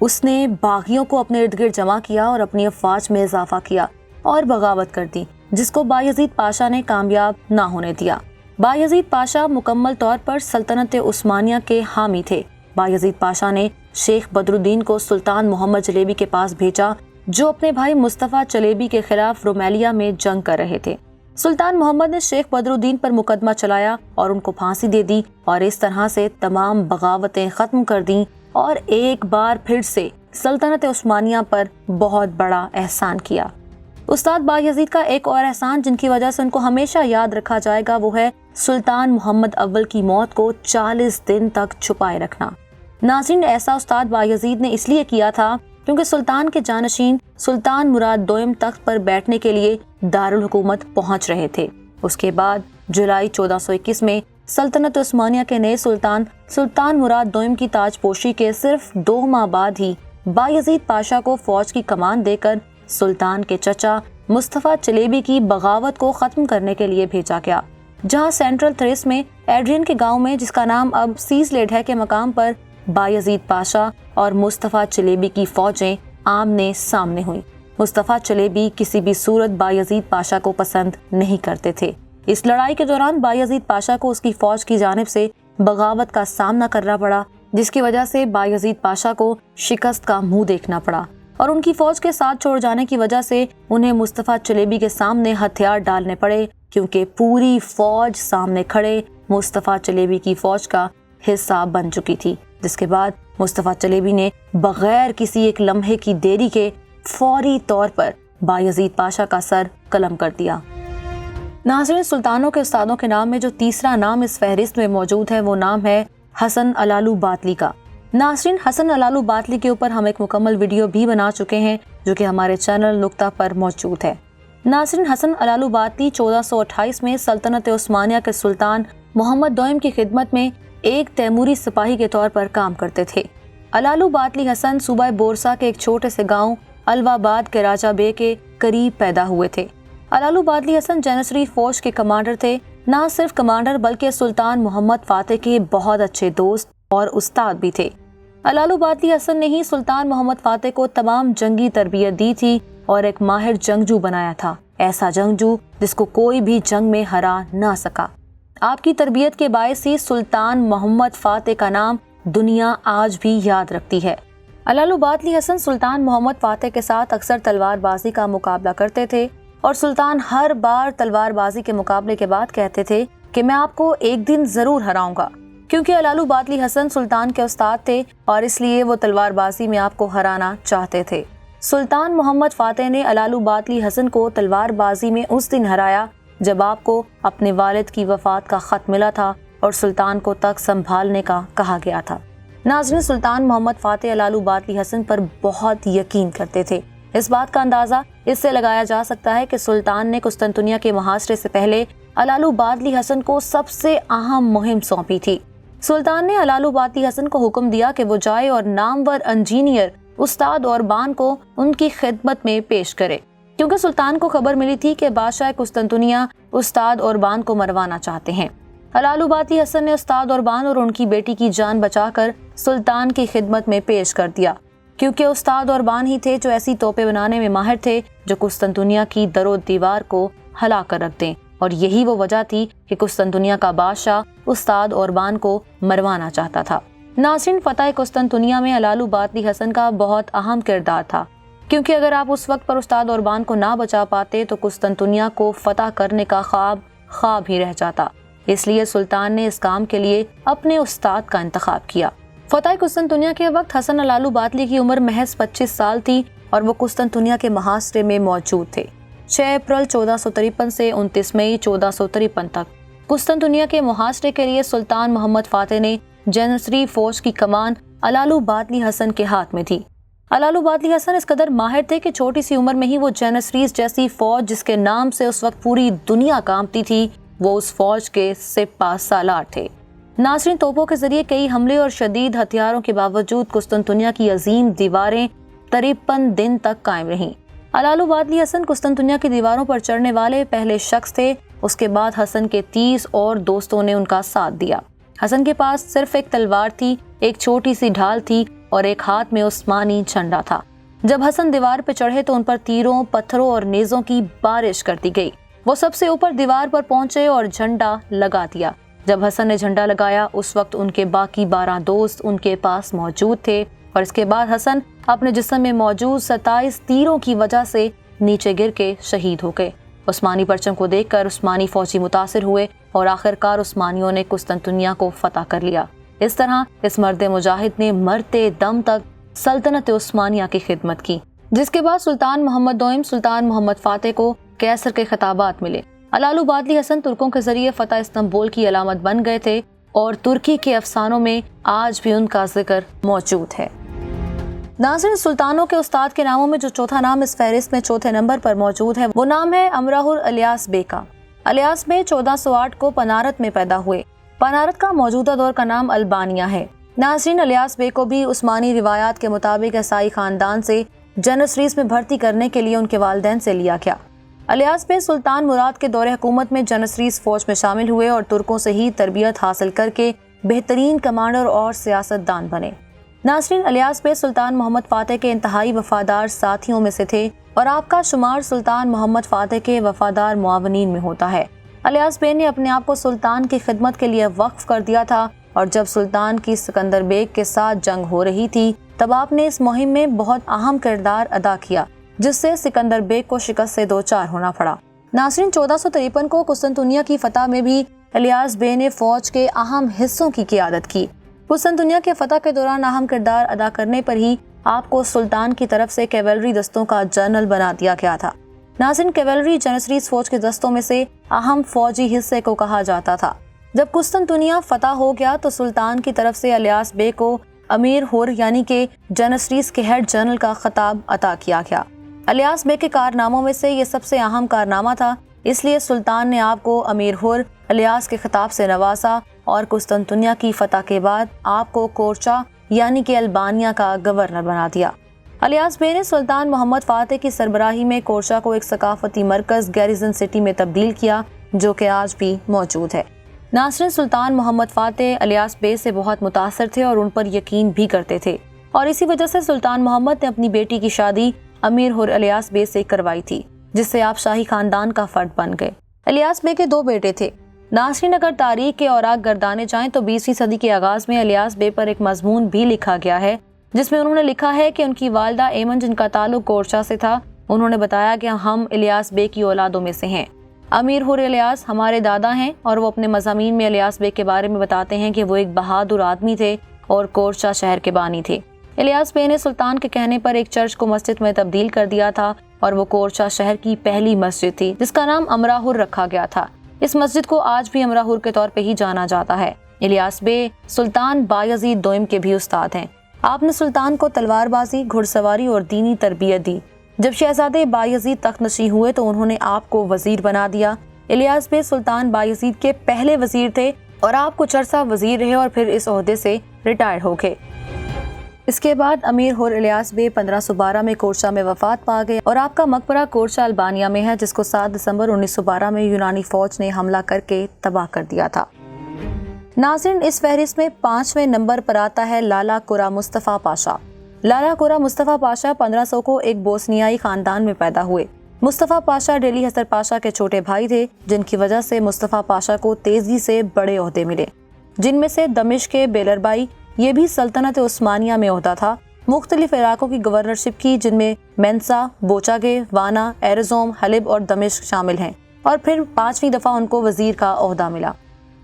اس نے باغیوں کو اپنے ارد گرد جمع کیا اور اپنی افواج میں اضافہ کیا اور بغاوت کر دی، جس کو بایزید پاشا نے کامیاب نہ ہونے دیا۔ بایزید پاشا مکمل طور پر سلطنت عثمانیہ کے حامی تھے۔ بایزید پاشا نے شیخ بدر الدین کو سلطان محمد چلیبی کے پاس بھیجا، جو اپنے بھائی مصطفیٰ چلیبی کے خلاف رومیلیا میں جنگ کر رہے تھے۔ سلطان محمد نے شیخ بدر الدین پر مقدمہ چلایا اور ان کو پھانسی دے دی، اور اس طرح سے تمام بغاوتیں ختم کر دیں اور ایک بار پھر سے سلطنت عثمانیہ پر بہت بڑا احسان کیا۔ استاد بایزید کا ایک اور احسان جن کی وجہ سے ان کو ہمیشہ یاد رکھا جائے گا وہ ہے سلطان محمد اول کی موت کو 40 دن تک چھپائے رکھنا۔ ناظرین، ایسا استاد بایزید نے اس لیے کیا تھا کیونکہ سلطان کے جانشین سلطان مراد دوئم تخت پر بیٹھنے کے لیے دارالحکومت پہنچ رہے تھے۔ اس کے بعد جولائی 1421 میں سلطنت عثمانیہ کے نئے سلطان مراد دوئم کی تاج پوشی کے صرف 2 ماہ بعد ہی بایزید پاشا کو فوج کی کمان دے کر سلطان کے چچا مصطفیٰ چلیبی کی بغاوت کو ختم کرنے کے لیے بھیجا گیا، جہاں سینٹرل تھریس میں ایڈرین کے گاؤں میں، جس کا نام اب سیزلیڈ ہے، کے مقام پر بایزید پاشا اور مصطفیٰ چلیبی کی فوجیں آمنے سامنے ہوئیں۔ مصطفیٰ چلیبی کسی بھی صورت بایزید پاشا کو پسند نہیں کرتے تھے۔ اس لڑائی کے دوران بایزید پاشا کو اس کی فوج کی جانب سے بغاوت کا سامنا کرنا پڑا، جس کی وجہ سے بایزید پاشا کو شکست کا منہ دیکھنا پڑا، اور ان کی فوج کے ساتھ چھوڑ جانے کی وجہ سے انہیں مصطفیٰ چلیبی کے سامنے ہتھیار ڈالنے پڑے، کیونکہ پوری فوج سامنے کھڑے مصطفیٰ چلیبی کی فوج کا حصہ بن چکی تھی، جس کے بعد مصطفیٰ چلیبی نے بغیر کسی ایک لمحے کی دیری کے فوری طور پر بایزید پاشا کا سر قلم کر دیا۔ ناظرین، سلطانوں کے استادوں کے نام میں جو تیسرا نام اس فہرست میں موجود ہے وہ نام ہے حسن علالو باطلی کا۔ ناظرین، حسن علالو باطلی کے اوپر ہم ایک مکمل ویڈیو بھی بنا چکے ہیں جو کہ ہمارے چینل نقطہ پر موجود ہے۔ ناظرین، حسن علالو باطلی 1428 میں سلطنت عثمانیہ کے سلطان محمد دوئم کی خدمت میں ایک تیموری سپاہی کے طور پر کام کرتے تھے۔ علالو باطلی حسن صوبہ بورسا کے ایک چھوٹے سے گاؤں الواباد کے راجہ بے کے قریب پیدا ہوئے تھے۔ علالو باطلی حسن جینیسری فوج کے کمانڈر تھے، نہ صرف کمانڈر بلکہ سلطان محمد فاتح کے بہت اچھے دوست اور استاد بھی تھے۔ علالو باطلی حسن نے ہی سلطان محمد فاتح کو تمام جنگی تربیت دی تھی اور ایک ماہر جنگجو بنایا تھا، ایسا جنگجو جس کو کوئی بھی جنگ میں ہرا نہ سکا۔ آپ کی تربیت کے باعث ہی سلطان محمد فاتح کا نام دنیا آج بھی یاد رکھتی ہے۔ علالو باطلی حسن سلطان محمد فاتح کے ساتھ اکثر تلوار بازی کا مقابلہ کرتے تھے، اور سلطان ہر بار تلوار بازی کے مقابلے کے بعد کہتے تھے کہ میں آپ کو ایک دن ضرور ہراؤں گا، کیونکہ علالو باطلی حسن سلطان کے استاد تھے اور اس لیے وہ تلوار بازی میں آپ کو ہرانا چاہتے تھے۔ سلطان محمد فاتح نے علالو باطلی حسن کو تلوار بازی میں اس دن ہرایا جب آپ کو اپنے والد کی وفات کا خط ملا تھا اور سلطان کو تخت سنبھالنے کا کہا گیا تھا۔ ناظرین، سلطان محمد فاتح علالو باطلی حسن پر بہت یقین کرتے تھے۔ اس بات کا اندازہ اس سے لگایا جا سکتا ہے کہ سلطان نے قسطنطنیہ کے محاصرے سے پہلے علالو باطلی حسن کو سب سے اہم مہم سونپی تھی۔ سلطان نے علالو باطلی حسن کو حکم دیا کہ وہ جائے اور نامور انجینئر استاد اوربان کو ان کی خدمت میں پیش کرے، کیونکہ سلطان کو خبر ملی تھی کہ بادشاہ قسطنطنیہ استاد اوربان کو مروانا چاہتے ہیں۔ علالو باطلی حسن نے استاد اوربان اور ان کی بیٹی کی جان بچا کر سلطان کی خدمت میں پیش کر دیا، کیونکہ استاد اوربان ہی تھے جو ایسی توپیں بنانے میں ماہر تھے جو قسطنطنیہ کی در و دیوار کو ہلا کر رکھ دیں، اور یہی وہ وجہ تھی کہ قسطنطنیہ کا بادشاہ استاد اوربان کو مروانا چاہتا تھا۔ ناظرین، فتح قسطنطنیہ میں علالو باطلی حسن کا بہت اہم کردار تھا، کیونکہ اگر آپ اس وقت پر استاد اوربان کو نہ بچا پاتے تو قسطنطنیہ کو فتح کرنے کا خواب ہی رہ جاتا۔ اس لیے سلطان نے اس کام کے لیے اپنے استاد کا انتخاب کیا۔ فتح قسطنطنیہ کے وقت حسن علالو باطلی کی عمر محض 25 سال تھی اور وہ قسطنطنیہ کے محاصرے میں موجود تھے۔ 6 اپریل 1453 سے 29 مئی 1453 تک قسطنطنیہ کے محاصرے کے لیے سلطان محمد فاتح نے جینیسری فوج کی کمان علالو باطلی حسن کے ہاتھ میں تھی۔ علالو باطلی حسن اس قدر ماہر تھے کہ چھوٹی سی عمر میں ہی وہ جینیسریز جیسی فوج جس کے نام سے اس وقت پوری دنیا کانپتی تھی، وہ اس فوج کے سپہ سالار تھے۔ ناظرین، توپوں کے ذریعے کئی حملے اور شدید ہتھیاروں کے باوجود قسطنطنیہ کی عظیم دیواریں 53 دن تک قائم رہیں۔ علالو باطلی حسن قسطنطنیہ کی دیواروں پر چڑھنے والے پہلے شخص تھے۔ اس کے بعد حسن کے 30 اور دوستوں نے ان کا ساتھ دیا۔ حسن کے پاس صرف ایک تلوار تھی، ایک چھوٹی سی ڈھال تھی اور ایک ہاتھ میں عثمانی جھنڈا تھا۔ جب حسن دیوار پہ چڑھے تو ان پر تیروں، پتھروں اور نیزوں کی بارش کر دی گئی۔ وہ سب سے اوپر دیوار پر پہنچے اور جھنڈا لگا دیا۔ جب حسن نے جھنڈا لگایا اس وقت ان کے باقی 12 دوست ان کے پاس موجود تھے، اور اس کے بعد حسن اپنے جسم میں موجود 27 تیروں کی وجہ سے نیچے گر کے شہید ہو گئے۔ عثمانی پرچم کو دیکھ کر عثمانی فوجی متاثر ہوئے اور آخرکار عثمانیوں نے قسطنطنیہ کو فتح کر لیا۔ اس طرح اس مرد مجاہد نے مرتے دم تک سلطنت عثمانیہ کی خدمت کی، جس کے بعد سلطان محمد دوئم سلطان محمد فاتح کو قیصر کے خطابات ملے۔ علالو بادلی حسن ترکوں کے ذریعے فتح استنبول کی علامت بن گئے تھے اور ترکی کے افسانوں میں آج بھی ان کا ذکر موجود ہے۔ ناظرین، سلطانوں کے استاد کے ناموں میں جو چوتھا نام اس فہرست میں چوتھے نمبر پر موجود ہے وہ نام ہے امراہر الیاس بے کا۔ الیاس بے 1408 کو پنارت میں پیدا ہوئے۔ پنارت کا موجودہ دور کا نام البانیہ ہے۔ ناظرین، الیاس بے کو بھی عثمانی روایات کے مطابق عیسائی خاندان سے جنسریس میں بھرتی کرنے کے لیے ان کے والدین سے لیا گیا۔ الیاس بے سلطان مراد کے دور حکومت میں جنسریس فوج میں شامل ہوئے اور ترکوں سے ہی تربیت حاصل کر کے بہترین کمانڈر اور سیاست دان بنے۔ ناظرین، الیاس بے سلطان محمد فاتح کے انتہائی وفادار ساتھیوں میں سے تھے اور آپ کا شمار سلطان محمد فاتح کے وفادار معاونین میں ہوتا ہے۔ الیاس بے نے اپنے آپ کو سلطان کی خدمت کے لیے وقف کر دیا تھا، اور جب سلطان کی سکندر بیگ کے ساتھ جنگ ہو رہی تھی تب آپ نے اس مہم میں بہت اہم کردار ادا کیا، جس سے سکندر بیگ کو شکست سے دوچار ہونا پڑا۔ ناظرین، 1453 کو قسطنطنیہ کی فتح میں بھی الیاس بے نے فوج کے اہم حصوں کی قیادت کی۔ قسطنطنیہ کے فتح کے دوران اہم کردار ادا کرنے پر ہی آپ کو سلطان کی طرف سے کیولری دستوں کا جنرل بنا دیا گیا تھا۔ ناظرین، کیولری جنسریس فوج کے دستوں میں سے اہم فوجی حصے کو کہا جاتا تھا۔ جب قسطنطنیہ فتح ہو گیا تو سلطان کی طرف سے الیاس بے کو امیر ہور یعنی کہ جنسریس کے ہیڈ جنرل کا خطاب عطا کیا گیا۔ الیاس بے کے کارناموں میں سے یہ سب سے اہم کارنامہ تھا، اس لیے سلطان نے آپ کو امیر ہور الیاس کے خطاب سے نوازا اور قسطنطنیہ کی فتح کے بعد آپ کو کورچا یعنی کہ البانیہ کا گورنر بنا دیا۔ الیاس بے نے سلطان محمد فاتح کی سربراہی میں کورچا کو ایک ثقافتی مرکز گیریزن سٹی میں تبدیل کیا، جو کہ آج بھی موجود ہے۔ ناصرین، سلطان محمد فاتح الیاس بے سے بہت متاثر تھے اور ان پر یقین بھی کرتے تھے، اور اسی وجہ سے سلطان محمد نے اپنی بیٹی کی شادی امیر ہور الیاس بے سے کروائی تھی، جس سے آپ شاہی خاندان کا فرد بن گئے۔ الیاس بے کے 2 بیٹے تھے۔ ناصرین، اگر تاریخ کے اوراق گردانے جائیں تو 20ویں صدی کے آغاز میں الیاس بے پر ایک مضمون بھی لکھا گیا ہے، جس میں انہوں نے لکھا ہے کہ ان کی والدہ ایمن، جن کا تعلق کورچا سے تھا، انہوں نے بتایا کہ ہم الیاس بے کی اولادوں میں سے ہیں۔ امیر ہور الیاس ہمارے دادا ہیں، اور وہ اپنے مضامین میں الیاس بے کے بارے میں بتاتے ہیں کہ وہ ایک بہادر آدمی تھے اور کورچا شہر کے بانی تھے۔ الیاس بے نے سلطان کے کہنے پر ایک چرچ کو مسجد میں تبدیل کر دیا تھا، اور وہ کورچا شہر کی پہلی مسجد تھی جس کا نام امراہور رکھا گیا تھا۔ اس مسجد کو آج بھی امراہور کے طور پہ ہی جانا جاتا ہے۔ الیاس بے سلطان بایزید دوئم کے بھی استاد ہیں۔ آپ نے سلطان کو تلوار بازی، گھڑ سواری اور دینی تربیت دی۔ جب شہزادے بایزید تخت نشین ہوئے تو انہوں نے آپ کو وزیر بنا دیا۔ الیاس بے سلطان بایزید کے پہلے وزیر تھے اور آپ کچھ عرصہ وزیر رہے اور پھر اس عہدے سے ریٹائر ہو گئے۔ اس کے بعد امیر ہور الیاس بے 1512 میں کورچا میں وفات پا گئے، اور آپ کا مقبرہ کورچا البانیہ میں ہے، جس کو 7 دسمبر 1912 میں یونانی فوج نے حملہ کر کے تباہ کر دیا تھا۔ ناظرین، اس فہرست میں 5ویں نمبر پر آتا ہے لالا قرا مصطفیٰ پاشا۔ لالا قرا مصطفیٰ پاشا 1500 کو ایک بوسنیائی خاندان میں پیدا ہوئے۔ مصطفیٰ پاشا ڈیلی حسر پاشا کے چھوٹے بھائی تھے، جن کی وجہ سے مصطفیٰ پاشا کو تیزی سے بڑے عہدے ملے، جن میں سے دمشق کے بیلربائی، یہ بھی سلطنت عثمانیہ میں عہدہ تھا، مختلف علاقوں کی گورنرشپ کی، جن میں مینسا، بوچاگے، وانا، ایرزوم، حلب اور دمشق شامل ہیں، اور پھر 5ویں دفعہ ان کو وزیر کا عہدہ ملا۔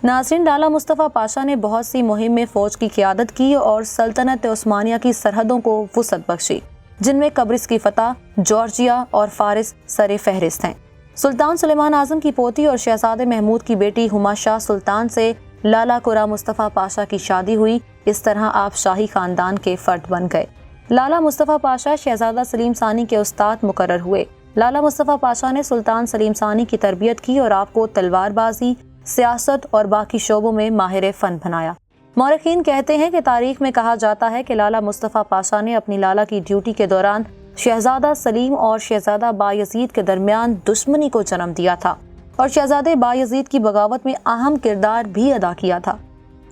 ناظرین، لالا مصطفیٰ پاشا نے بہت سی مہم میں فوج کی قیادت کی اور سلطنت عثمانیہ کی سرحدوں کو وسعت بخشی، جن میں قبرص کی فتح، جارجیا اور فارس سر فہرست ہیں۔ سلطان سلیمان اعظم کی پوتی اور شہزادے محمود کی بیٹی ہما شاہ سلطان سے لالا قرا مصطفیٰ پاشا کی شادی ہوئی۔ اس طرح آپ شاہی خاندان کے فرد بن گئے۔ لالا مصطفیٰ پاشا شہزادہ سلیم ثانی کے استاد مقرر ہوئے۔ لالا مصطفیٰ پاشا نے سلطان سلیم ثانی کی تربیت کی اور آپ کو تلوار بازی، سیاست اور باقی شعبوں میں ماہر فن بنایا۔ مورخین کہتے ہیں کہ تاریخ میں کہا جاتا ہے کہ لالا مصطفیٰ پاشا نے اپنی لالا کی ڈیوٹی کے دوران شہزادہ سلیم اور شہزادہ بایزید کے درمیان دشمنی کو جنم دیا تھا، اور شہزادے بایزید کی بغاوت میں اہم کردار بھی ادا کیا تھا۔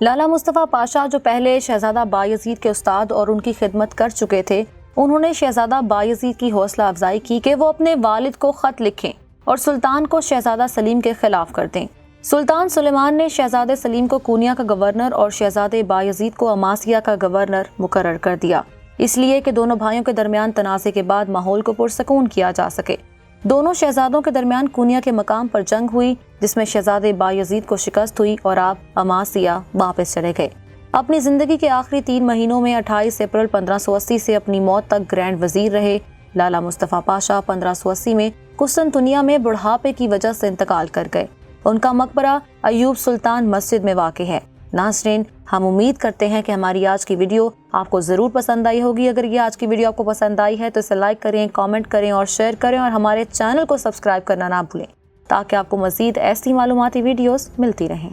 لالا مصطفیٰ پاشا جو پہلے شہزادہ بایزید کے استاد اور ان کی خدمت کر چکے تھے، انہوں نے شہزادہ بایزید کی حوصلہ افزائی کی کہ وہ اپنے والد کو خط لکھیں اور سلطان کو شہزادہ سلیم کے خلاف کر دیں۔ سلطان سلیمان نے شہزادے سلیم کو کونیا کا گورنر اور شہزادے بایزید کو اماسیا کا گورنر مقرر کر دیا، اس لیے کہ دونوں بھائیوں کے درمیان تنازع کے بعد ماحول کو پرسکون کیا جا سکے۔ دونوں شہزادوں کے درمیان کونیا کے مقام پر جنگ ہوئی، جس میں شہزادے بایزید کو شکست ہوئی اور آپ اماسیا واپس چلے گئے۔ اپنی زندگی کے آخری 3 مہینوں میں 28 اپریل 1580 سے اپنی موت تک گرینڈ وزیر رہے۔ لالا مصطفیٰ پاشا 1580 میں قسطنطنیہ میں بڑھاپے کی وجہ سے انتقال کر گئے۔ ان کا مقبرہ ایوب سلطان مسجد میں واقع ہے۔ ناظرین، ہم امید کرتے ہیں کہ ہماری آج کی ویڈیو آپ کو ضرور پسند آئی ہوگی۔ اگر یہ آج کی ویڈیو آپ کو پسند آئی ہے تو اسے لائک کریں، کامنٹ کریں اور شیئر کریں، اور ہمارے چینل کو سبسکرائب کرنا نہ بھولیں تاکہ آپ کو مزید ایسی معلوماتی ویڈیوز ملتی رہیں۔